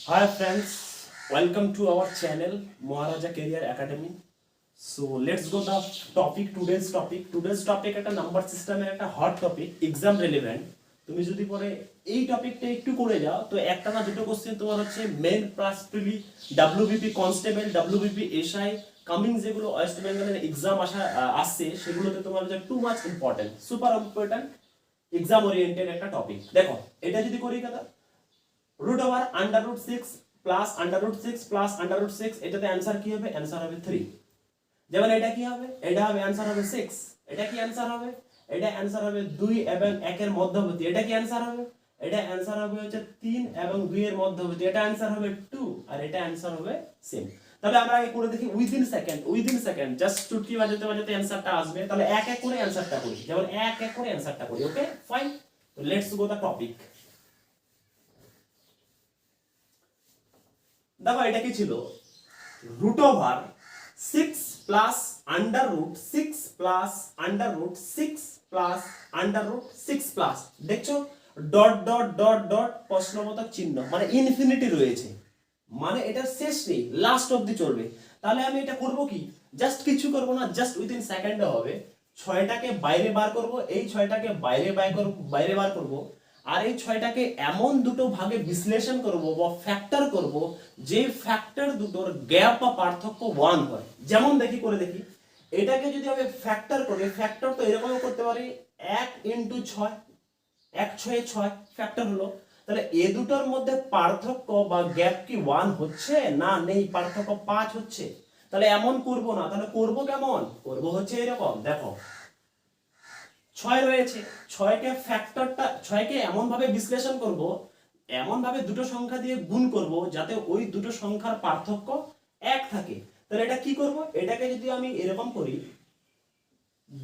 Hi friends, welcome to our channel Maharaja Career Academy. So let's go the topic today's topic. Today's topic একটা number সিস্টেমের একটা hot topic exam relevant. তুমি যদি পরে এই টপিকটা একটু করে যাও তো একটা না দুটো কোশ্চেন তোমার হচ্ছে main plus prelim WBP constable WBP SI coming যেগুলো ওয়েস্ট বেঙ্গলের এক্সাম আসছে সেগুলোতে তোমার হচ্ছে too much important super important exam oriented একটা টপিক। দেখো এটা যদি করি কথা root over under root 6 plus under root 6 plus under root 6 এটাতে आंसर কি হবে आंसर হবে 3 যেমন এটা কি হবে এটা হবে आंसर হবে 6 এটা কি आंसर হবে এটা आंसर হবে 2 এবং 1 এর মধ্যবর্তী এটা কি आंसर হবে এটা आंसर হবে হচ্ছে 3 এবং 2 এর মধ্যবর্তী এটা आंसर হবে 2 আর এটা आंसर হবে সেম। তাহলে আমরা আগে করে দেখি উইদিন সেকেন্ড জাস্ট চুটকি বাজাতে বাজাতে आंसरটা আসবে। তাহলে এক এক করে आंसरটা করি যেমন এক এক করে आंसरটা করি। ওকে ফাইন, তো লেটস গো দা টপিক। দেখো এটা কি ছিল root over 6 plus under root 6 plus under root 6 plus under root 6 plus দেখছো ডট ডট ডট ডট প্রশ্নবোধক চিহ্ন মানে ইনফিনিটি রয়েছে, মানে এটা শেষ নেই, লাস্ট অবধি চলবে। তাহলে আমি এটা করব কি জাস্ট কিছু করব না, জাস্ট উইদিন সেকেন্ডে হবে 6টাকে বাইরে বার করব, এই 6টাকে বাইরে বার করব আর এই 6টাকে এমন দুটো ভাগে বিশ্লেষণ করব বা ফ্যাক্টর করব যে ফ্যাক্টর দুটোর গ্যাপ বা পার্থক্য 1 হয়। যেমন দেখি করে দেখি এটাকে যদি আমি ফ্যাক্টর করি, ফ্যাক্টর তো এরকম করতে পারি 1 * 6 1 6 6 ফ্যাক্টর হলো। তাহলে এ দুটোর মধ্যে পার্থক্য বা গ্যাপ কি 1 হচ্ছে না নেই, পার্থক্য 5 হচ্ছে। তাহলে এমন করব না, তাহলে করব কেমন, করব হচ্ছে এরকম। দেখো 6 রয়েছে, 6কে ফ্যাক্টরটা 6কে এমন ভাবে বিশ্লেষণ করব, এমন ভাবে দুটো সংখ্যা দিয়ে গুণ করব যাতে ওই দুটো সংখ্যার পার্থক্য 1 থাকে। তাহলে এটা কি করব, এটাকে যদি আমি এরকম করি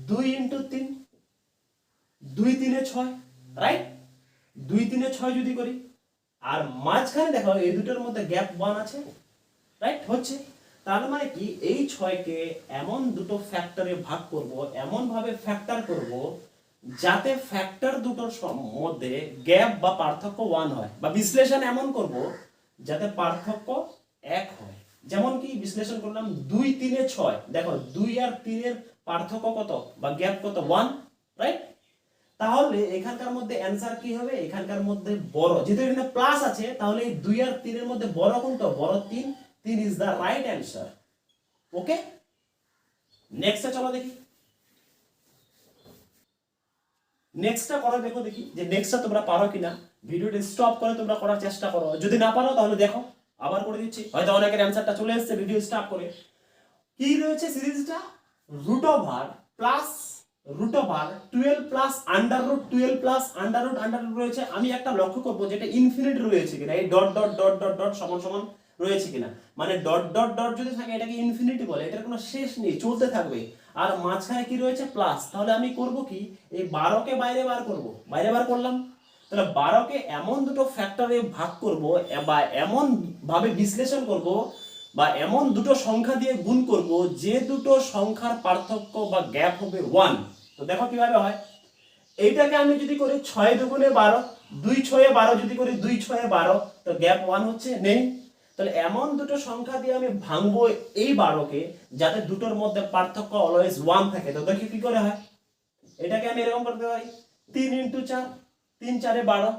2 * 3 2 3 এ 6 রাইট, 2 3 এ 6 যদি করি আর মাঝখানে দেখো এই দুটোর মধ্যে গ্যাপ 1 আছে রাইট হচ্ছে। তার মানে কি এই 6কে এমন দুটো ফ্যাক্টরে ভাগ করব, এমন ভাবে ফ্যাক্টর করব যাতে ফ্যাক্টর দুটোর মধ্যে গ্যাপ বা পার্থক্য 1 হয়, বা বিশ্লেষণ এমন করব যাতে পার্থক্য 1 হয়। যেমন কি বিশ্লেষণ করলাম 2 3 এ 6, দেখো 2 আর 3 এর পার্থক্য কত বা গ্যাপ কত 1 রাইট। তাহলে এখানকার মধ্যে অ্যানসার কি হবে, এখানকার মধ্যে বড় যেহেতু এখানে প্লাস আছে তাহলে এই 2 আর 3 এর মধ্যে বড় কোনটা, বড় 3 3 ইজ দা রাইট অ্যানসার। ওকে নেক্সটে চলো দেখি, নেক্সটটা করো দেখো দেখি যে নেক্সটটা তোমরা পারো কিনা। ভিডিওটা স্টপ করে তোমরা করার চেষ্টা করো, যদি না পারো তাহলে দেখো আবার করে দিচ্ছি, হয়তো অনেকের অ্যানসারটা চলে এসেছে ভিডিও স্টপ করে। কি রয়েছে সিরিজটা root over plus root over 12 plus under root 12 plus under root রয়েছে। আমি একটা লক্ষ্য করব যেটা ইনফিনিটি রয়েছে কিনা, এই dot dot dot dot dot সমান সমান রয়েছে কিনা, মানে ডট ডট ডট যদি থাকে এটাকে ইনফিনিটি বলে, এটার কোনো শেষ নেই, চলতে থাকবে। আর মাঝখানে কি রয়েছে প্লাস, তাহলে আমি করব কি এই 12কে বাইরে বার করব, বাইরে বার করলাম। তাহলে 12কে এমন দুটো ফ্যাক্টরে ভাগ করব বা এমন ভাবে বিশ্লেষণ করব বা এমন দুটো সংখ্যা দিয়ে গুণ করব যে দুটো সংখ্যার পার্থক্য বা গ্যাপ হবে 1। তো দেখো কিভাবে হয়, এইটাকে আমি যদি করি 6 × 2 = 12, 2 6 এ 12 যদি করি 2 6 এ 12, তো গ্যাপ 1 হচ্ছে নেই। তাহলে এমন দুটো সংখ্যা দিয়ে আমি ভাঙবো এই 12কে যাতে দুটোর মধ্যে পার্থক্য অলওয়েজ 1 থাকে। তো দেখি কি করে হয়, এটাকে আমি এরকম করতে পারি 3 × 4 3 4 এ 12,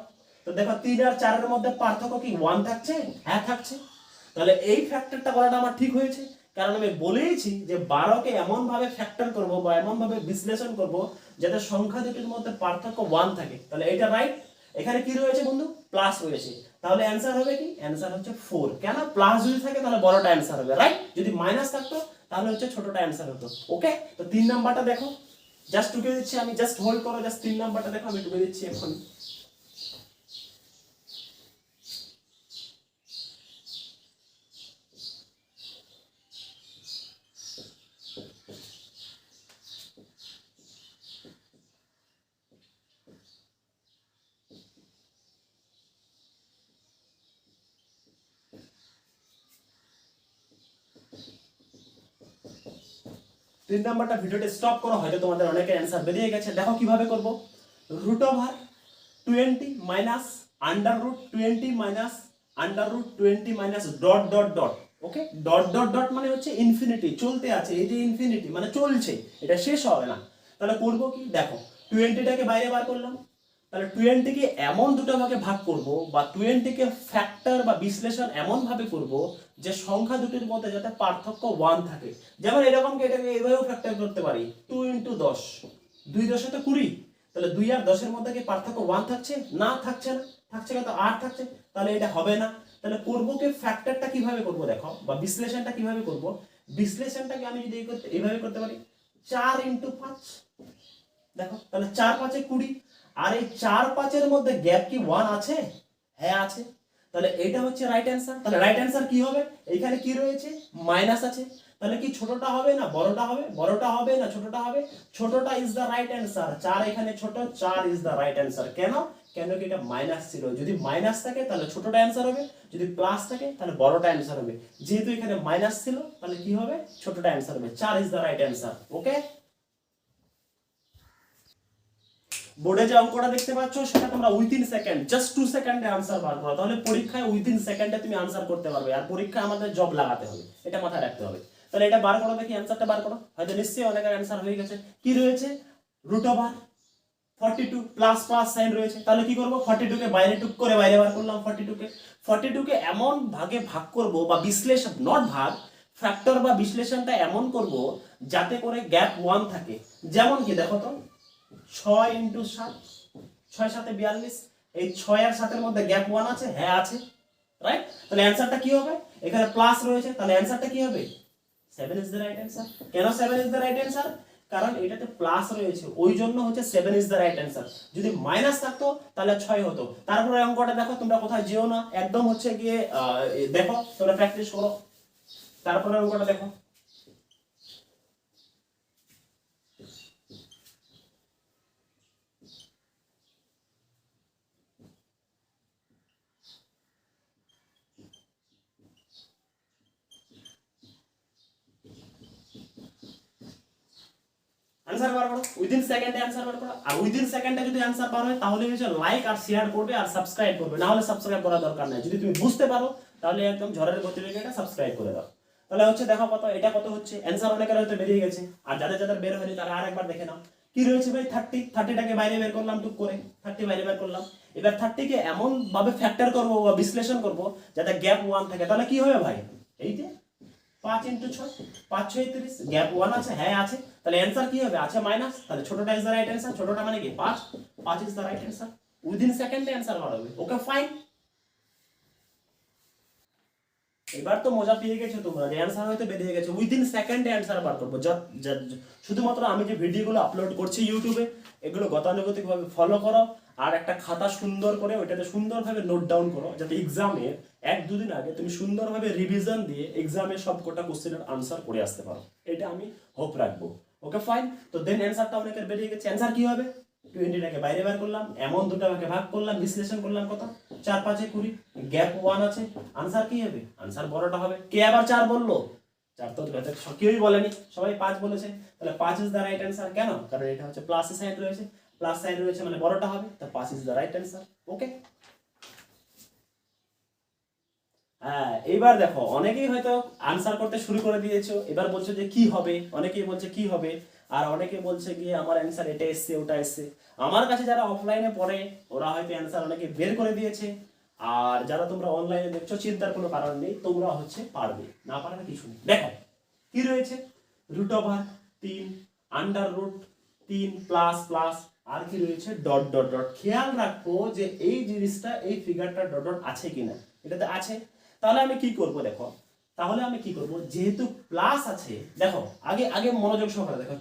তো দেখো 3 আর 4 এর মধ্যে পার্থক্য কি 1 থাকছে, হ্যাঁ থাকছে। তাহলে এই ফ্যাক্টরটা করাটা আমার ঠিক হয়েছে, কারণ আমি বলেইছি যে 12কে এমন ভাবে ফ্যাক্টর করব বা এমন ভাবে বিশ্লেষণ করব যাতে সংখ্যা দুটির মধ্যে পার্থক্য 1 থাকে। তাহলে এটা রাইট। এখানে কি রয়েছে বন্ধু, প্লাস রয়েছে, তাহলে অ্যানসার হবে কি, অ্যানসার হচ্ছে 4। কেন, প্লাস যদি থাকে তাহলে বড়টা অ্যানসার হবে রাইট, যদি মাইনাস থাকতো তাহলে হচ্ছে ছোটটা অ্যানসার হতো। ওকে, তো 3 নাম্বারটা দেখো, জাস্ট টুকে দিচ্ছি আমি, জাস্ট হোল্ড করো, জাস্ট 3 নাম্বারটা দেখো আমি টুকে দিচ্ছি এখন। তিন নাম্বারটা ভিডিওটা স্টপ করো, হয়তো তোমাদের অনেকের অ্যানসার বেরিয়ে গেছে। দেখো কিভাবে করব, root over 20 minus under root 20 minus under root 20 minus dot dot dot, okay, dot dot dot মানে হচ্ছে ইনফিনিটি, চলতে আছে, এই যে ইনফিনিটি মানে চলছে, এটা শেষ হবে না। তাহলে করবো কি, দেখো 20টাকে বাইরে বার করলাম, তাহলে 20কে এমন দুটো ভাগে ভাগ করব, বা 20কে ফ্যাক্টর বা বিশ্লেষণ এমন ভাবে করব যে সংখ্যা দুটির মধ্যে যাতে পার্থক্য 1 থাকে। যেমন এরকমকে এটাকে এইভাবেও ফ্যাক্টর করতে পারি, 2 × 10, 2 10 তো 20, তাহলে 2 আর 10 মধ্যে কি পার্থক্য 1 থাকছে? না, থাকছে না, থাকছে কত 8 থাকছে, তাহলে এটা হবে না। তাহলে করব কি, ফ্যাক্টরটা কিভাবে করব দেখো, বা বিশ্লেষণটা কিভাবে করব, বিশ্লেষণটাকে আমি যদি এইভাবে করতে পারি 4 × 5, দেখো তাহলে 4 5 20, আর এই 4 5 এর মধ্যে গ্যাপ কি 1 আছে? হ্যাঁ আছে, তাহলে এটা হচ্ছে রাইট অ্যান্সার। তাহলে রাইট অ্যান্সার কি হবে, এখানে কি রয়েছে, মাইনাস আছে, তাহলে কি ছোটটা হবে না বড়টা হবে? বড়টা হবে না ছোটটা হবে? ছোটটা ইজ দ্য রাইট অ্যান্সার, 4 এখানে ছোট, 4 ইজ দ্য রাইট অ্যান্সার। কেন? কেন কি এটা মাইনাস ছিল, যদি মাইনাস থাকে তাহলে ছোটটা অ্যান্সার হবে, যদি প্লাস থাকে তাহলে বড়টা অ্যান্সার হবে। যেহেতু এখানে মাইনাস ছিল তাহলে কি হবে, ছোটটা অ্যান্সার হবে, 4 ইজ দ্য রাইট অ্যান্সার। ওকে, বোর্ডে যে অঙ্কটা দেখতে পাচ্ছ সেটা তোমরা উইদিন সেকেন্ড, জাস্ট 2 সেকেন্ডে আনসার বার করো, তাহলে পরীক্ষায় উইদিন সেকেন্ডে তুমি আনসার করতে পারবে। আর পরীক্ষায় আমাদের জব লাগাতে হবে, এটা মাথায় রাখতে হবে। তাহলে এটা বার করো, দেখি অ্যানসারটা বার করো। হয়তো নিশ্চয়ই অনেকের অ্যানসার হয়ে গেছে। কি রয়েছে, √42 প্লাস প্লাস সাইন রয়েছে। তাহলে কি করব, 42 কে বাইরে টুক করে বাইরে বার করলাম। 42 কে এমন ভাগে ভাগ করব, বা বিশ্লেষণ নট ভাগ, ফ্যাক্টর বা বিশ্লেষণটা এমন করব যাতে করে গ্যাপ 1 থাকে। যেমন কি দেখো তো, 6 × 7, 6 7 42, এই 6 আর 7 এর মধ্যে গ্যাপ 1 আছে? হ্যাঁ আছে, রাইট। তাহলে অ্যানসারটা কি হবে, এখানে প্লাস রয়েছে, তাহলে অ্যানসারটা কি হবে, 7 ইজ দ্য রাইট অ্যানসার। কেন 7 ইজ দ্য রাইট অ্যানসার? কারণ এটাতে প্লাস রয়েছে, ওই জন্য হচ্ছে 7 ইজ দ্য রাইট অ্যানসার। যদি মাইনাস থাকতো তাহলে 6 হতো। তারপরে অঙ্কটা দেখো, তোমরা কোথায় যেও না, একদম হচ্ছে গিয়ে দেখো, তোমরা প্র্যাকটিস করো। তারপরে অঙ্কটা দেখো, आंसर বার করো, উইদিন সেকেন্ডে आंसर বার করো। আর উইদিন সেকেন্ডে যদি आंसर বার হয় তাহলে হচ্ছে লাইক আর শেয়ার করবে আর সাবস্ক্রাইব করবে, না হলে সাবস্ক্রাইব করার দরকার নাই। যদি তুমি বুঝতে পারো তাহলে একদম ঝড়ের গতিবেগে এটা সাবস্ক্রাইব করে দাও। তাহলে হচ্ছে দেখো কত, এটা কত হচ্ছে, आंसर অনেকের হয়তো বেরিয়ে গেছে, আর যাদের যাদের বের হয়নি তারা আরেকবার দেখে নাও। কি রয়েছে ভাই, 30, 30টাকে বাইরে বের করলাম টুক করে, 30 বাইরে বের করলাম। এবার 30 কে এমন ভাবে ফ্যাক্টর করব বা বিশ্লেষণ করব যাতে গ্যাপ 1 থাকে। তাহলে কি হবে ভাই, এই যে 5 × 6, 5 6 30, গ্যাপ 1 আছে? হ্যাঁ আছে, তাহলে অ্যানসার কি হবে, আছে মাইনাস, তাহলে ছোটটা ইজ দ্য রাইট অ্যানসার। ছোটটা মানে কি 5, 5 is the right answer. Within সেকেন্ডে অ্যানসার বার হবে। ওকে ফাইন, এবার তো মজা পেয়ে গেছো তোমরা, যে অ্যানসার হয়তো বেরিয়ে গেছে, উইদিন সেকেন্ডে অ্যানসার বার করবো। শুধুমাত্র আমি যে ভিডিওগুলো আপলোড করছি ইউটিউবে, এগুলো গতানুগতিকভাবে ফলো করো, আর একটা খাতা সুন্দর করে ওইটাতে সুন্দরভাবে নোট ডাউন করো, যাতে এক্সামে 1 2 দিন আগে তুমি সুন্দরভাবে রিভিশন দিয়ে এক্সামে সব কটা কোশ্চেনের আনসার করে আসতে পারো, এটা আমি হোপ রাখবো। ওকে ফাইন, তো দেন অ্যানসারটা অনেকের বেরিয়ে গেছে। অ্যানসার কি হবে, 20টাকে বাইরে বার করলাম, এমন দুটো ভাগে ভাগ করলাম, বিশ্লেষণ করলাম, কত 4 5 20, গ্যাপ 1 আছে, আনসার কি হবে, আনসার বড়টা হবে। কে আবার 4 বললো, 4 তো কেউই বলেনি, সবাই 5 বলেছে। তাহলে 5 ইজ দ্য রাইট অ্যান্সার। কেন? কারণ এটা হচ্ছে প্লাস সাইন রয়েছে, প্লাস সাইন রয়েছে মানে বড়টা হবে, তো 5 ইজ দ্য রাইট অ্যান্সার। ওকে, হ্যাঁ এবার দেখো, অনেকেই হয়তো আনসার করতে শুরু করে দিয়েছো, এবার বলছো যে কি হবে, অনেকেই বলছে কি হবে, আর অনেকে বলছে গিয়ে আমার অ্যান্সার এটা এসছে ওটা এসছে। আমার কাছে যারা অফলাইনে পড়ে ওরা হয়তো অ্যান্সার অনেকে বের করে দিয়েছে, আর যারা তোমরা অনলাইনে দেখছো চিন্তার কোনো কারণ নেই, তোমরা হচ্ছে পারবে, না পারার কিছু নেই। দেখো কি রয়েছে, √3, √3 প্লাস প্লাস, আর কি রয়েছে ডট ডট ডট। খেয়াল রাখবো যে এই জিনিসটা, এই ফিগারটা ডট ডট আছে কিনা, এটাতে আছে। তাহলে আমি কি করব দেখো, তাহলে আমি কি করব, যেহেতু প্লাস আছে, দেখো আগে আগে মনোযোগ সহকারে দেখো,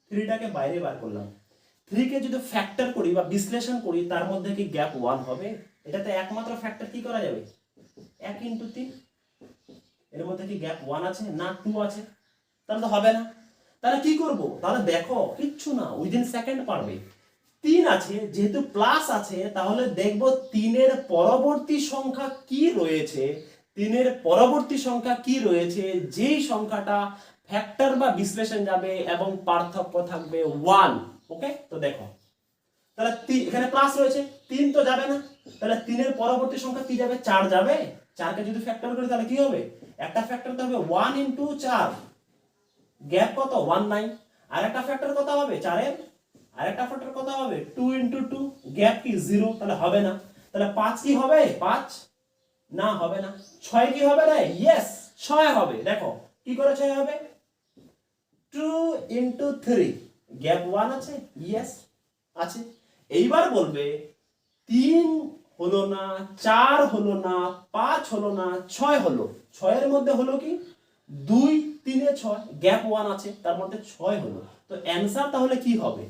3টাকে বাইরে বার করলাম, 3 কে যদি ফ্যাক্টর করি বা বিশ্লেষণ করি তার মধ্যে কি গ্যাপ 1 হবে? এটাতে একমাত্র ফ্যাক্টর কি করা যাবে, 1 × 3, এর মধ্যে কি গ্যাপ 1 আছে না 2 আছে? তাহলে তো হবে না। তাহলে কি করব, তাহলে দেখো কিচ্ছু না, উইদিন সেকেন্ড পারবে। 3 আছে, যেহেতু প্লাস আছে, তাহলে দেখব 3 এর পরবর্তী সংখ্যা কি রয়েছে, 3 এর পরবর্তী সংখ্যা কি রয়েছে, যেই সংখ্যাটা ফ্যাক্টর বা বিশ্লেষণ যাবে এবং পার্থক্য থাকবে 1। ওকে, তো দেখো তাহলে এখানে প্লাস রয়েছে, 3 তো যাবে না, তাহলে 3 এর পরবর্তী সংখ্যা কি যাবে? 4 যাবে। 4 কে যদি ফ্যাক্টর করি তাহলে কি হবে? একটা ফ্যাক্টর তো হবে 1 ইনটু 4, গ্যাপ কত? 19। আর একটা ফ্যাক্টর কত হবে 4 এর? আর একটা ফ্যাক্টর কত হবে? 2 ইনটু 2, গ্যাপ কি 0, তাহলে হবে না। তাহলে 5 কি হবে? 5 না, হবে না। 6 কি হবে রে? ইয়েস, 6 হবে। দেখো কি করে 6 হবে? 2 ইনটু 3, গ্যাপ 1 আছে, ইয়েস আছে। এইবার বলবে 3 হলো না, 4 হলো না, 5 হলো না, 6 হলো। 6 এর মধ্যে হলো কি? 2 3 এ 6, গ্যাপ 1 আছে, তার মধ্যে 6 হলো। তো অ্যানসার তাহলে কি হবে?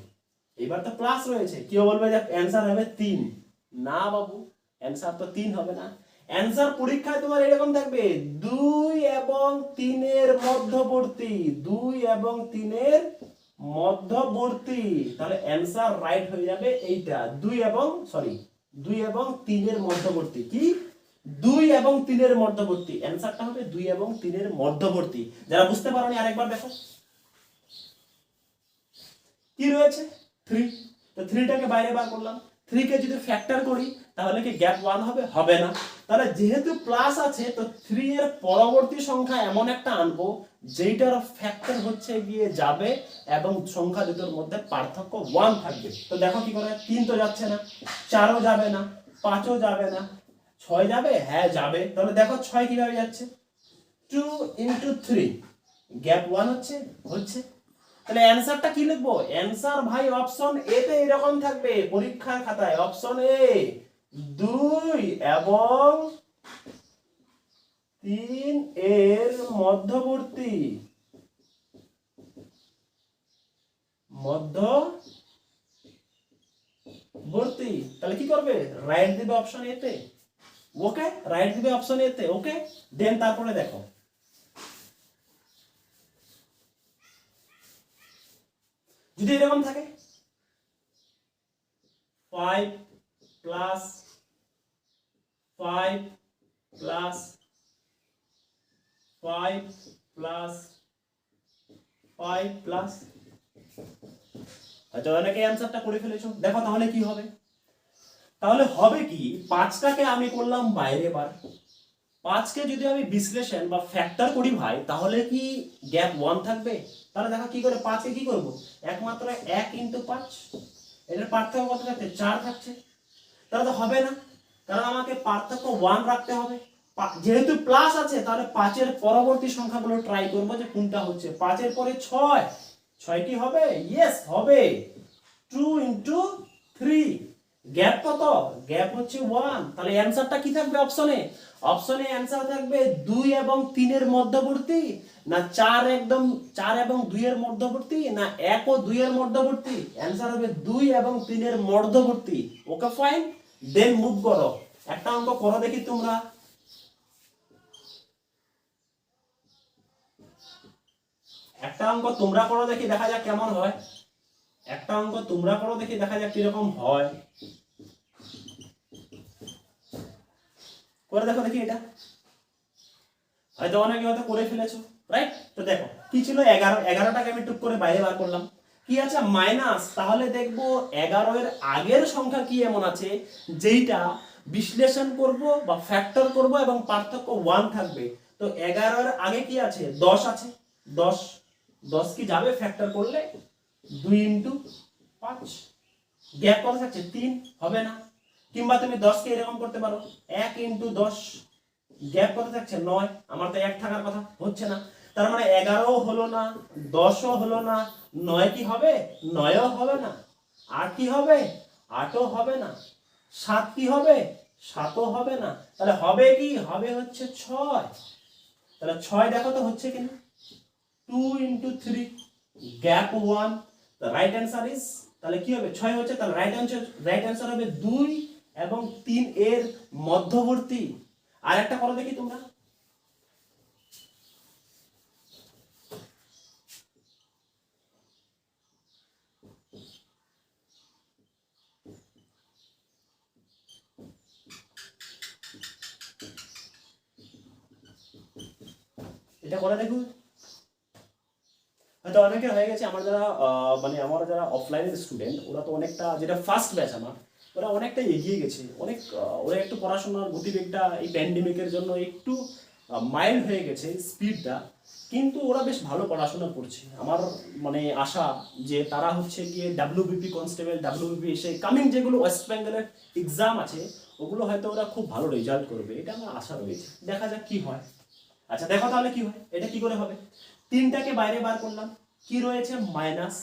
এবার তো প্লাস রয়েছে, কেউ বলবে যে অ্যানসার হবে 3। না বাবু, অ্যানসার তো 3 হবে না। অ্যানসার পরীক্ষায় তোমার এরকম থাকবে 2 এবং 3 এর মধ্যবর্তী, 2 এবং 3 এর মধ্যবর্তী। তাহলে অ্যানসার রাইট হয়ে যাবে এইটা, 2 এবং 3 এর মধ্যবর্তী। কি? 2 এবং 3 এর মধ্যবর্তী। অ্যানসারটা হবে 2 এবং 3 এর মধ্যবর্তী। যারা বুঝতে পারোনি আরেকবার দেখো কি রয়েছে, 3। তো 3টাকে বাইরে বার করলাম। 3 কে যদি ফ্যাক্টর করি তাহলে কি গ্যাপ 1 হবে? হবে না। তাহলে যেহেতু প্লাস আছে, তো 3 এর পরবর্তী সংখ্যা এমন একটা আনবো যেটার ফ্যাক্টর হচ্ছে গিয়ে যাবে এবং সংখ্যা দুটোর মধ্যে পার্থক্য 1 থাকবে। তো দেখো কি করে, 3 তো যাচ্ছে না, 4ও যাবে না, 5ও যাবে না, 6 যাবে? হ্যাঁ যাবে। তাহলে দেখো 6 কিভাবে যাচ্ছে? 2 ইনটু 3, গ্যাপ 1 হচ্ছে। তাহলে অ্যানসারটা কি লিখবো? অ্যানসার ভাই অপশন এ তে এরকম থাকবে পরীক্ষার খাতায়, অপশন এ 2 এবং 3 এর মধ্যবর্তী। তাহলে কি করবে? রাইট দিবে অপশন এ তে। ওকে, রাইট দিবে অপশন এ তে। ওকে, দেন তারপরে দেখো যদি এরকম থাকে 5 প্লাস 5 প্লাস 5 প্লাস 5 প্লাস, হয়তো অনেকে অ্যানসারটা করে ফেলেছো। দেখো তাহলে কি হবে? তাহলে হবে কি, 5টাকে আমি করলাম বাইরে বার। 5কে যদি আমি বিশ্লেষণ বা ফ্যাক্টর করি ভাই, তাহলে কি গ্যাপ 1 থাকবে? তাহলে দেখো কি করে, 5কে কি করব? একমাত্র 1 ইনটু 5, এটার পার্থক্য কত থাকছে? 4 থাকছে। তাহলে তো হবে না, কারণ আমাকে পার্থক্য 1 রাখতে হবে। যেহেতু প্লাস আছে, তাহলে 5 এর পরবর্তী সংখ্যাগুলো ট্রাই করব যে কোনটা হচ্ছে। 5 এর পরে 6, 6 কি হবে? ইয়েস হবে। 2 ইনটু 3, গ্যাপ কত? গ্যাপ হচ্ছে 1। তাহলে অ্যানসারটা কি থাকবে অপশনে? অপশনে অ্যানসার থাকবে 2 এবং 3 এর মধ্যবর্তী, না 4 এবং 2 এর মধ্যবর্তী, না 1 ও 2 এর মধ্যবর্তী। অ্যানসার হবে 2 এবং 3 এর মধ্যবর্তী। ওকে ফাইন, দেন মুভ করো। একটা অঙ্ক করো দেখি তোমরা। একটা অঙ্ক তোমরা করো দেখি, দেখা যাক কেমন হয়। একটা অঙ্ক তোমরা করো দেখি, দেখা যাক কিরকম হয়। করে দেখো দেখি এটা। হয়তো অনেকে হয়তো করে ফেলেছো, রাইট? তো দেখো কি ছিল, 11। 11টাকে আমি টুক করে বাইরে বার করলাম। কি আছে? মাইনাস। তাহলে দেখবো 11 এর আগের সংখ্যা কি এমন আছে যেইটা বিশ্লেষণ করব বা ফ্যাক্টর করব এবং পার্থক্য 1 থাকবে। তো 11 এর আগে কি আছে? 10 আছে। 10, 10 কি যাবে ফ্যাক্টর করলে? 2 ইনটু 5, গ্যাপ কত থাকছে? 3, হবে না। কিংবা তুমি 10 কে এরকম করতে পারো, 1 ইনটু 10, গ্যাপ কত থাকছে? 9। আমার তো 1 থাকার কথা, হচ্ছে না। তার মানে 11ও হলো না, 10ও হলো না, 9 কি হবে? 9ও হবে না। 8 কি হবে? 8ও হবে না। 7 কি হবে? 7ও হবে না। তাহলে হবে কি? হবে হচ্ছে 6। তাহলে 6 দেখো তো হচ্ছে কিনা। 2 into 3, gap 1। the right answer is, তাহলে কি হবে? 6 হচ্ছে। তাহলে রাইট অ্যানসার হবে 2 এবং 3 এর মধ্যবর্তী। আর একটা করো দেখি তোমরা। এটা করে দেখো। হয়তো অনেকের হয়ে গেছে, আমার যারা মানে আমার যারা অফলাইনের স্টুডেন্ট, ওরা তো অনেকটা, যেটা ফার্স্ট ব্যাচ আমার, ওরা অনেকটা এগিয়ে গেছে, অনেক ওরা একটু পড়াশোনার গতিবেগটা এই প্যান্ডেমিকের জন্য একটু মাইল্ড হয়ে গেছে স্পিডটা, কিন্তু ওরা বেশ ভালো পড়াশোনা করছে। আমার মানে আশা যে তারা হচ্ছে গিয়ে ডাব্লিউবিপি কনস্টেবল, ডাব্লিউবিপি এসে কামিং যেগুলো ওয়েস্ট বেঙ্গলের এক্সাম আছে, ওগুলো হয়তো ওরা খুব ভালো রেজাল্ট করবে, এটা আমার আশা রয়েছে। দেখা যাক কি হয়। আচ্ছা দেখো তাহলে কি হয়, এটা কি করে হবে। তিনটাকে বাইরে বার করলাম, কি রয়েছে মাইনাস,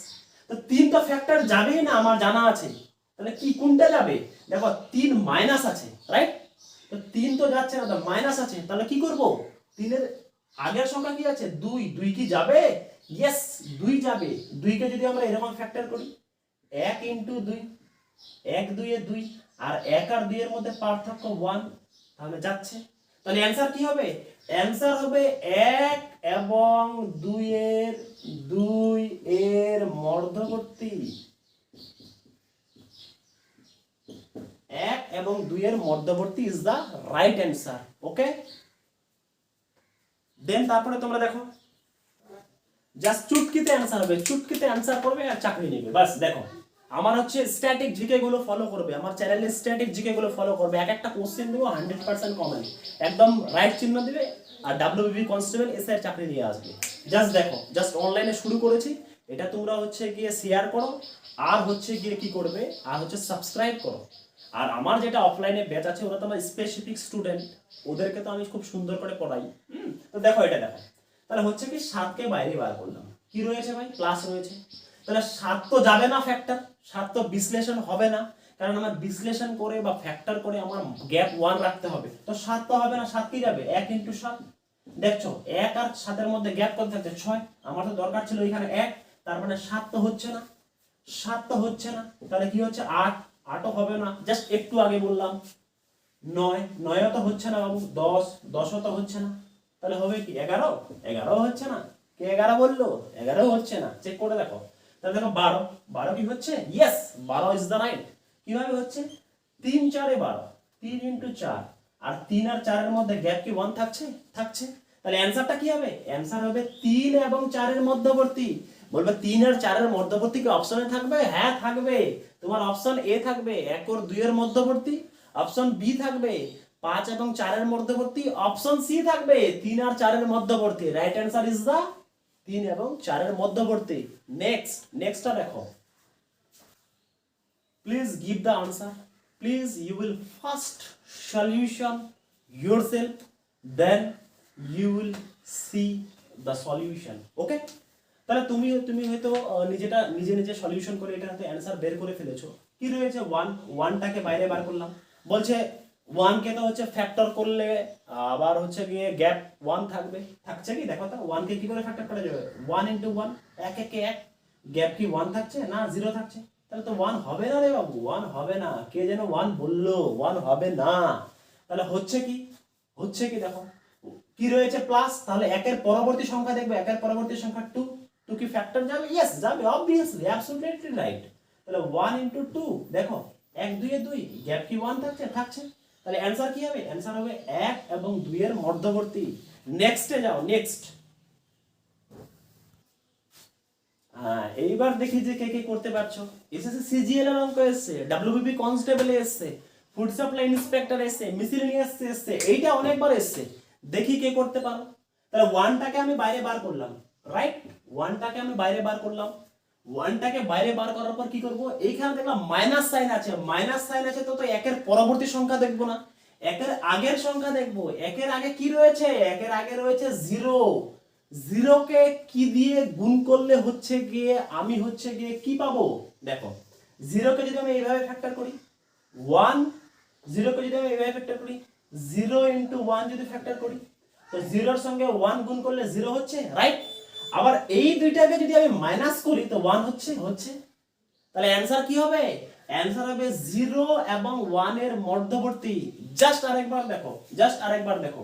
তো তিনটা ফ্যাক্টর যাবেই না আমার জানা আছে, তাহলে কি কোনটা যাবে, দেখো তিন মাইনাস আছে রাইট, তো তিন তো যাচ্ছে না, তো মাইনাস আছে, তাহলে কি করব, তিনের আগের সংখ্যা কি আছে দুই, দুই কি যাবে, ইয়েস দুই যাবে। দুইকে যদি আমরা এরকম ফ্যাক্টর করি, এক ইন্টু দুই, এক দুইয়ে দুই, আর এক আর দুইয়ের মধ্যে পার্থক্য ওয়ান, তাহলে যাচ্ছে। তাহলে অ্যান্সার কি হবে, অ্যান্সার হবে এক এবং দুই এর মধ্যবর্তী, এক এবং দুই এর মধ্যবর্তী ইজ দা রাইট অ্যান্সার। ওকে, দেন তারপরে তোমরা দেখো, জাস্ট চুটকিতে অ্যান্সার হবে, চুটকিতে অ্যান্সার করবে আর চাকরি নেবে, বাস। দেখো আমার হচ্ছে স্ট্যাটিক জিকে গুলো ফলো করবে, আমার চ্যানেলে স্ট্যাটিক জিকে গুলো ফলো করবে, এক একটা কোশ্চেন দেবো 100% কমন, একদম রাইট চিহ্ন দিবে, আর ডাব্লিউবিপি কনস্টেবল এসআই চাকরি নিয়ে আসবে। জাস্ট দেখো, জাস্ট অনলাইনে শুরু করেছি, এটা তোমরা হচ্ছে গিয়ে শেয়ার করো, আর হচ্ছে গিয়ে কি করবে, আর হচ্ছে সাবস্ক্রাইব করো। আর আমার যেটা অফলাইনে ব্যাচ আছে, ওরা তো আমার স্পেসিফিক স্টুডেন্ট, ওদেরকে তো আমি খুব সুন্দর করে পড়াই। তো দেখো এটা দেখো, তাহলে হচ্ছে কি 7কে বাইরে বার করলাম, কি রয়েছে ভাই প্লাস রয়েছে, তাহলে 7 তো যাবে না ফ্যাক্টর, 7 তো বিশ্লেষণ হবে না, কারণ আমার বিশ্লেষণ করে বা ফ্যাক্টর করে আমার গ্যাপ 1 রাখতে হবে, তো 7 তো হবে না, 7 কি যাবে 1 ইন্টু 7, দেখছো 1 আর 7 এর মধ্যে গ্যাপ কত থাকছে 6, আমার তো দরকার ছিল এখানে 1, তার মানে 7 তো হচ্ছে না, 7 তো হচ্ছে না, তাহলে কি হচ্ছে 8, 8ও হবে না, জাস্ট একটু আগে বললাম 9, 9ও তো হচ্ছে না বাবু, 10, 10ও তো হচ্ছে না, তাহলে হবে কি 11, 11ও হচ্ছে না, কে 11 বললো, 11ও হচ্ছে না, চেক করে দেখো। তাহলে দেখো 12, 12 কি হচ্ছে, ইয়েস 12 ইজ দ্য রাইট। কিভাবে হচ্ছে, 3 4 12, 3 ইন্টু 4, আর 3 আর 4 এর মধ্যে গ্যাপ কি 1 থাকছে, থাকছে, তাহলে অ্যান্সারটা কি হবে, অ্যান্সার হবে 3 এবং 4 এর মধ্যবর্তী। বলবে 3 আর 4 এর মধ্যবর্তী কি অপশনে থাকবে, হ্যাঁ থাকবে, তোমার অপশন এ থাকবে 1 আর 2 এর মধ্যবর্তী, অপশন বি থাকবে 5 এবং 4 এর মধ্যবর্তী, অপশন সি থাকবে 3 আর 4 এর মধ্যবর্তী। রাইট অ্যান্সার ইজ দা 3 এবং 4 এর মধ্যবর্তী। নেক্সটটা দেখো, please give the answer, please you will first solution yourself, then you will see the solution. ওকে, তাহলে তুমি হয়তো নিজে সলিউশন করে এটা হয়তো অ্যানসার বের করে ফেলেছো। কি রয়েছে 1, 1টাকে বাইরে বার করলাম, বলছে 1 কে তো হচ্ছে ফ্যাক্টর করলে আবার হচ্ছে গিয়ে গ্যাপ 1 থাকবে, থাকছে কি দেখো তো, 1 কে কি করে ফ্যাক্টর করা যাবে, 1 ইনটু 1, 1 একে 1, গ্যাপ কি 1 থাকছে না 0 থাকছে, তাহলে তো 1 হবে না রে বাবু, 1 হবে না, কে যেন 1 বললো, 1 হবে না, তাহলে হচ্ছে কি দেখো, কি রয়েছে প্লাস, তাহলে একের পরবর্তী সংখ্যা দেখবে, একের পরবর্তী সংখ্যা 2, 2 কি ফ্যাক্টর যাবে, ইয়েস যাবে, অবভিয়াসলি অ্যাবসলিউটলি রাইট। তাহলে 1 ইনটু 2, দেখো 1 2 এ 2, গ্যাপ কি 1 থাকছে, তাহলে অ্যানসার কি হবে, অ্যানসার হবে 1 এবং 2 এর মধ্যবর্তী। নেক্সটে যাও, নেক্সট। হ্যাঁ এইবার দেখি যে কে কে করতে পারছো। এসএসসি সিজিএল এর অঙ্ক এসেছে, ডাব্লিউবিপি কনস্টেবল এসেছে, ফুড সাপ্লাই ইন্সপেক্টর এসেছে, মিসেলেনিয়াস এসেছে, এইটা অনেকবার এসেছে, দেখি কে করতে পারো। তাহলে 1টাকে আমি বাইরে বার করলাম, রাইট, 1টাকে আমি বাইরে বার করলাম, 1টাকে বাইরে বার করার পর কি করব, এইখানে দেখলাম মাইনাস সাইন আছে, মাইনাস সাইন আছে, তো একের পরবর্তী সংখ্যা দেখবো না, একের আগের সংখ্যা দেখবো। একের আগে কি রয়েছে, একের আগে রয়েছে 0, 0 কে কি দিয়ে গুণ করলে হচ্ছে গিয়ে আমি হচ্ছে গিয়ে কি পাবো, দেখো 0 কে যদি আমি এইভাবে ফ্যাক্টর করি 1, 0 কে যদি আমি এইভাবে ফ্যাক্টর করি 0 ইনটু 1 যদি ফ্যাক্টর করি, তো 0 এর সঙ্গে 1 গুণ করলে 0 হচ্ছে, রাইট। আবার এই দুইটাকে যদি আমি মাইনাস করি তো 1 হচ্ছে, তাহলে অ্যানসার কি হবে, অ্যানসার হবে 0 এবং 1 এর মধ্যবর্তী। জাস্ট আরেকবার দেখো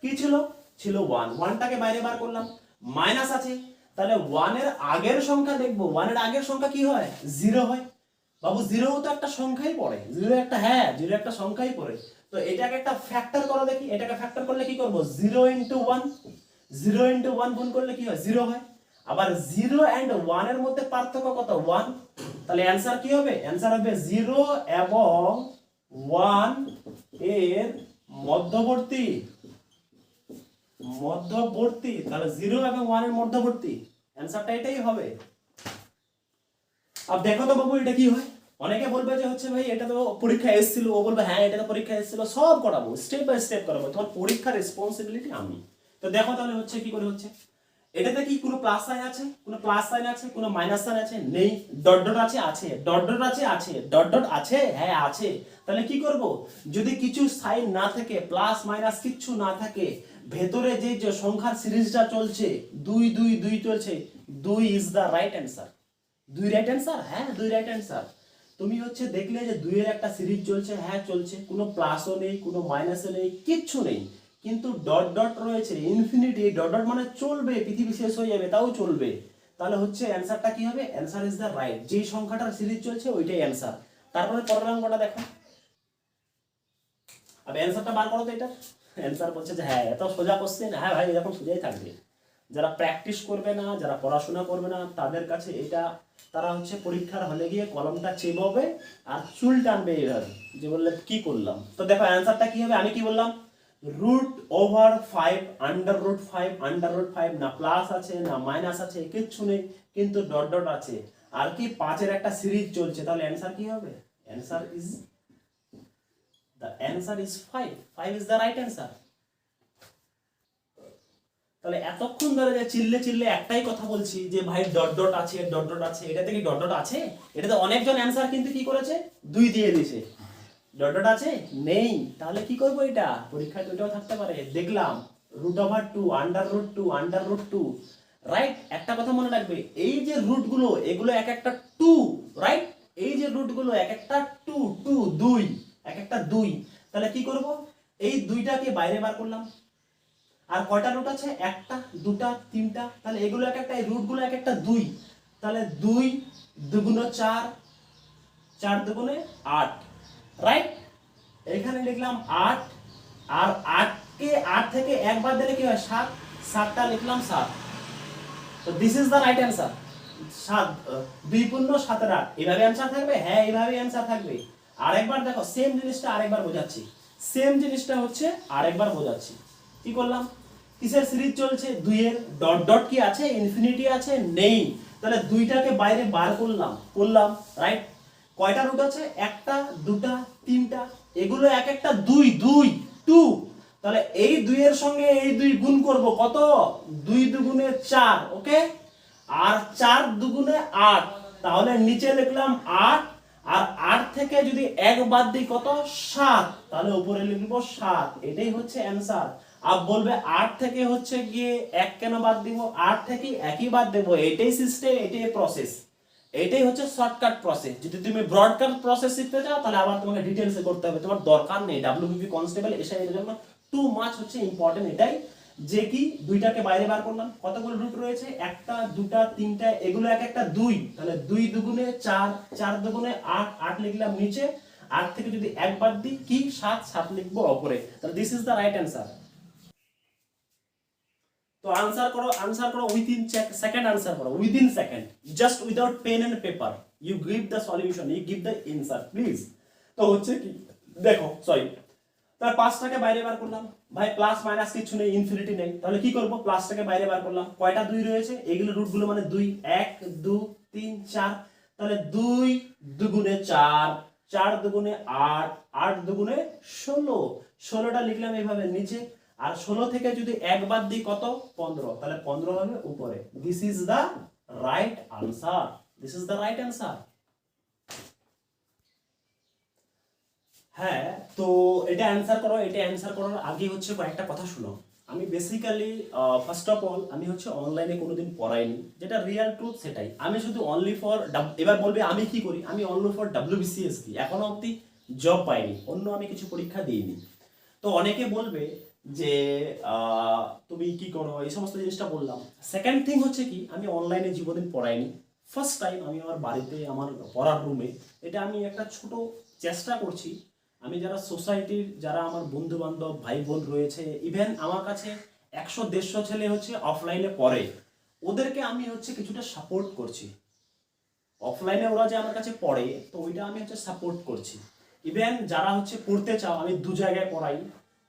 কি ছিল 1, 1টাকে বাইরে বার করলাম, মাইনাস আছে, তাহলে 1 এর আগের সংখ্যা দেখবো, 1 এর আগের সংখ্যা কি হয় 0 হয়, বাবু 0 তো একটা সংখ্যাই পড়ে, 0 একটা, হ্যাঁ 0 একটা সংখ্যাই পড়ে, তো এটাকে একটা ফ্যাক্টর করো দেখি, এটাকে ফ্যাক্টর করলে কি করব, 0 ইনটু 1, 0 ইনটু 1 গুণ করলে কি হয় 0 হয়, আবার 0 এন্ড 1 এর মধ্যে পার্থক্য কত 1, তাহলে অ্যানসার কি হবে, অ্যানসার হবে 0 এবং 1 এর মধ্যবর্তী, তাহলে 0 এবং 1 এর মধ্যবর্তী, অ্যানসারটা এটাই হবে। अब দেখো তো বাবু এটা কি হয়, অনেকে বলবে যে হচ্ছে ভাই এটা তো পরীক্ষা এসেছিল, ও বলবে হ্যাঁ এটা তো পরীক্ষা এসেছিল, সব করাবো স্টেপ বাই স্টেপ করাবো, তোমার পরীক্ষার রেসপন্সিবিলিটি আমি। তো দেখো তাহলে হচ্ছে কি করে হচ্ছে, এটাতে কি কোনো প্লাস সাইন আছে, কোনো প্লাস সাইন আছে, কোনো মাইনাস সাইন আছে, নেই, ডট ডট আছে, আছে, ডট ডট আছে, আছে, ডট ডট আছে, হ্যাঁ আছে। তাহলে কি করব, যদি কিছু সাইন না থাকে, প্লাস মাইনাস কিচ্ছু না থাকে, ভেতরে যে সংখ্যার সিরিজটা চলছে 2 2 2 চলছে, 2 is the right answer. 2 right answer, হ্যাঁ 2 রাইট অ্যান্সার। তুমি হচ্ছে দেখলে যে 2 এর একটা সিরিজ চলছে, হ্যাঁ চলছে, কোনো প্লাসও নেই, কোনো মাইনাসও নেই, কিচ্ছু নেই, কিন্তু ডট ডট রয়েছে, ইনফিনিটি, ডট ডট মানে চলবে, পৃথিবী শেষ হয়ে যাবে তাও চলবে, তাহলে হচ্ছে অ্যানসারটা কি হবে, অ্যানসার ইজ দ্য রাইট, যে সংখ্যাটার সিরিজ চলছে ওইটাই অ্যানসার। তারপরে পরের অঙ্কটা দেখো, अब অ্যানসারটা বার করো তো, এটা অ্যানসার বলছে যে হ্যাঁ এত সোজা কোশ্চেন, হ্যাঁ ভাই এরকম সোজাই থাকবে, যারা প্র্যাকটিস করবে না, যারা পড়াশোনা করবে না, তাদের কাছে এটা, তারা হচ্ছে পরীক্ষার হলে গিয়ে কলমটা চেবাবে আর চুল টানবে এইভাবে, যে বললে কি করলাম। তো দেখো অ্যানসারটা কি হবে, আমি কি বললাম, √5 √5 না প্লাস আছে না মাইনাস আছে, কিচ্ছু নেই, কিন্তু ডট ডট আছে, আর কি 5 এর একটা সিরিজ চলছে, তাহলে অ্যানসার কি হবে, answer is the answer is 5 is the right answer। তাহলে এতক্ষণ ধরে যে চিল্লে একটাই কথা বলছি যে ভাই ডট ডট আছে, ডট ডট আছে, এটা থেকে ডট ডট আছে, এটাতে অনেকজন অ্যানসার কিন্তু কি করেছে 2 দিয়ে দিয়েছে, ডট ডট আছে নেই, তাহলে কি করব, এটা পরীক্ষায় দুটোও থাকতে পারে, দেখলাম √2 √2 রাইট। একটা কথা মনে রাখবে, এই যে রুট গুলো এগুলো এক একটা 2, রাইট, এই যে রুট গুলো এক একটা 2 2 2, এক একটা 2, তাহলে কি করব, এই দুইটাকে বাইরে বার করলাম, আর কয়টা রুট আছে, একটা, দুটা, তিনটা, তাহলে এগুলো এক একটা, এই রুট গুলো এক একটা 2, তাহলে 2 2 4, 4 2 8, রাইট, এখানে লিখলাম 8, আর 8 কে 8 থেকে একবার দিলে কি হয় 7, 7টা লিখলাম 7, তো this is the right answer. 7 2 × 7 = 8, এইভাবে অ্যান্সার থাকবে, হ্যাঁ এইভাবেই অ্যান্সার থাকবে। আরেকবার দেখো সেম জিনিসটা আরেকবার বোঝাচ্ছি, সেম জিনিসটা হচ্ছে আরেকবার বোঝাচ্ছি, কি করলাম, কিসের সিরিজ চলছে, 2 এর, ডট ডট কি আছে, ইনফিনিটি আছে নেই, তাহলে দুইটাকে বাইরে বার করলাম, রাইট, কয়টা রুট আছে, একটা, দুটা, তিনটা, এগুলো এক একটা 2 2 2, তাহলে এই 2 এর সঙ্গে এই 2 গুণ করব, কত, 2 2 4, ওকে, আর 4 2 8, তাহলে নিচে লিখলাম 8, আর 8 থেকে যদি 1 বাদ দিই কত, 7, তাহলে উপরে লিখব 7, এটাই হচ্ছে অ্যানসার। আপ বলবে 8 থেকে হচ্ছে গিয়ে 1 কেন বাদ দিব, 8 থেকে একই বাদ দেব, এটাই সিস্টেম, এটাই প্রসেস, এটাই হচ্ছে শর্টকাট প্রসেস। যদি তুমি ব্রডকাট প্রসেস শিখতে চাও তাহলে আবার তোমাকে ডিটেইলসে করতে হবে, তোমার দরকার নেই ডাব্লিউবিপি কনস্টেবল এসে এর জন্য টু মাচ হচ্ছে ইম্পর্টেন্ট, এটাই যে কি দুইটাকে বাইরে বার করলাম, কতগুলো রুট রয়েছে, একটা, দুটা, তিনটা, এগুলো এক একটা 2, তাহলে 2 2 4, 4 2 8, 8 লিখলাম নিচে, 8 থেকে যদি 1 বাদ দিই কি 7, 7 লিখবো উপরে, তাহলে this is the right answer. তো आंसर करो উইদিন সেকেন্ড, आंसर करो within second, just without pen and paper, you give the solution, you give the answer please. তো হচ্ছে কি দেখো, সরি, তার 5টাকে বাইরে বার করলাম, ভাই প্লাস মাইনাস কিছু নেই, ইনফিনিটি নেই, তাহলে কি করব, প্লাসটাকে বাইরে বার করলাম, কয়টা 2 রয়েছে, এগুলো রুটগুলো মানে 2, 1 2 3 4, তাহলে 2 2 4, 4 2 8, 8 2 16, 16টা লিখলাম এইভাবে নিচে, আর 16 থেকে যদি 1 বাদ দিই কত, 15, তাহলে 15 হবে উপরে, this is the right answer, this is the right answer. হ্যাঁ, তো এটা অ্যানসার করো, এটা অ্যানসার করার আগে হচ্ছে কয়েকটা কথা শুনো। আমি বেসিক্যালি ফার্স্ট অফ অল আমি হচ্ছে অনলাইনে কোনোদিন পড়াইনি, যেটা রিয়েল ট্রুথ সেটাই, আমি শুধু অনলি ফর, এবার বলবে আমি কি করি, আমি অনলি ফর WBCS দিই, এখনো অবধি জব পাইনি, অন্য আমি কিছু পরীক্ষা দিইনি। তো অনেকে বলবে যে তুমি কি করো, এই সমস্ত জিনিসটা বললাম। সেকেন্ড থিং হচ্ছে কি, আমি অনলাইনে জীবনদিন পড়াইনি, ফার্স্ট টাইম আমি আমার বাড়িতে আমার পড়ার রুমে, এটা আমি একটা ছোট চেষ্টা করছি। আমি যারা সোসাইটির, যারা আমার বন্ধু বান্ধব ভাই বোন রয়েছে, ইভেন আমার কাছে 100 150 ছেলে হচ্ছে অফলাইনে পড়ে, ওদেরকে আমি হচ্ছে কিছুটা সাপোর্ট করছি। অফলাইনে ওরা যে আমার কাছে পড়ে, তো ওইটা আমি হচ্ছে সাপোর্ট করছি। ইভেন যারা হচ্ছে পড়তে চাও, আমি দু জায়গায় পড়াই।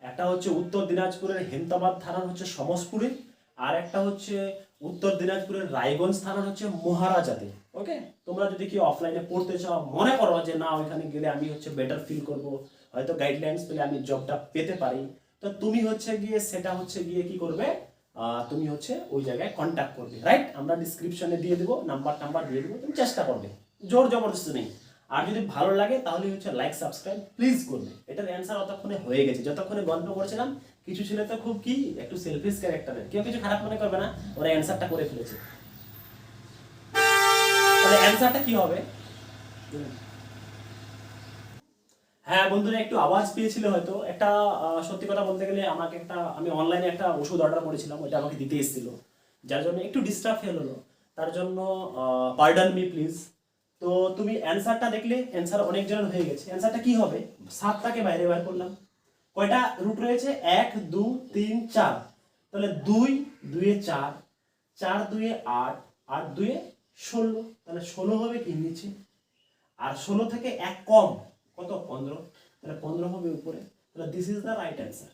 একটা হচ্ছে উত্তর দিনাজপুরের হেমতাবাদ থানার হচ্ছে সমসপুরে, আর একটা হচ্ছে উত্তর দিনাজপুরের রায়গঞ্জ থানার হচ্ছে মহারাজাতে। ওকে, তোমরা যদি কি অফলাইনে পড়তে চাও, মনে করো যে না ওইখানে গেলে আমি হচ্ছে বেটার ফিল করব, হয়তো গাইডলাইন্স পেলে আমি জবটা পেতে পারি, তো তুমি হচ্ছে গিয়ে সেটা হচ্ছে গিয়ে কি করবে, তুমি হচ্ছে ওই জায়গায় কন্ট্যাক্ট করবে, রাইট? আমরা ডিসক্রিপশনে দিয়ে দেবো, নাম্বার দিয়ে দেবো, তুমি চেষ্টা করবে, জোর জবরদস্তি নেই। আর যদি ভালো লাগে তাহলে হচ্ছে লাইক সাবস্ক্রাইব প্লিজ করবে। এটার অ্যান্সার অতক্ষণে হয়ে গেছে। যতক্ষণে গল্প করছিলাম, কিছু ছেলে তো খুব কি একটু সেলফিশ ক্যারেক্টারের, কেউ কিছু খারাপ মনে করবে না, ওরা অ্যান্সারটা করে ফেলেছে। তাহলে অ্যান্সারটা কি হবে? হ্যাঁ বন্ধুরা, একটু আওয়াজ পেয়েছিল হয়তো। একটা সত্যি কথা বলতে গেলে আমি অনলাইনে একটা ওষুধ অর্ডার করেছিলাম, ওইটা আমাকে দিতে এসেছিল, যার জন্য একটু ডিস্টার্ব ফেল হলো। তার জন্য পার্ডন মি প্লিজ। তো তুমি অ্যান্সারটা দেখলে, অ্যান্সার অনেক জনের হয়ে গেছে। অ্যান্সারটা কি হবে? 7টাকে বাইরে বার করলাম। কয়টা রুট রয়েছে? 1 2 3 4। তাহলে 2 2 এ 4, 4 2 এ 8, 8 2 এ 16। তাহলে 16 হবে কি নিচে, আর 16 থেকে 1 কম কত? 15। তাহলে 15 হবে উপরে। তাহলে this is the right answer.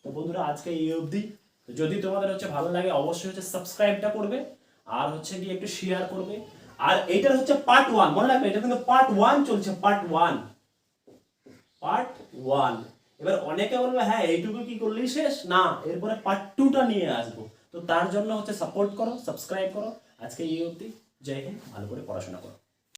তো বন্ধুরা, আজকে এই অবধি। যদি তোমাদের হচ্ছে ভালো লাগে, অবশ্যই হচ্ছে সাবস্ক্রাইবটা করবে, আর হচ্ছে গিয়ে একটু শেয়ার করবে। আর এইটার হচ্ছে পার্ট 1, মনে রাখবে, এটা কিন্তু পার্ট 1 চলছে, পার্ট 1। এবার অনেকে বলবে হ্যাঁ এইটুকু কি করলেই শেষ? না, এরপরে পার্ট 2টা নিয়ে আসবো। তো তার জন্য হচ্ছে সাপোর্ট করো, সাবস্ক্রাইব করো। আজকে এই অবধি। জয় হিন্দ, ভালো করে পড়াশোনা করো।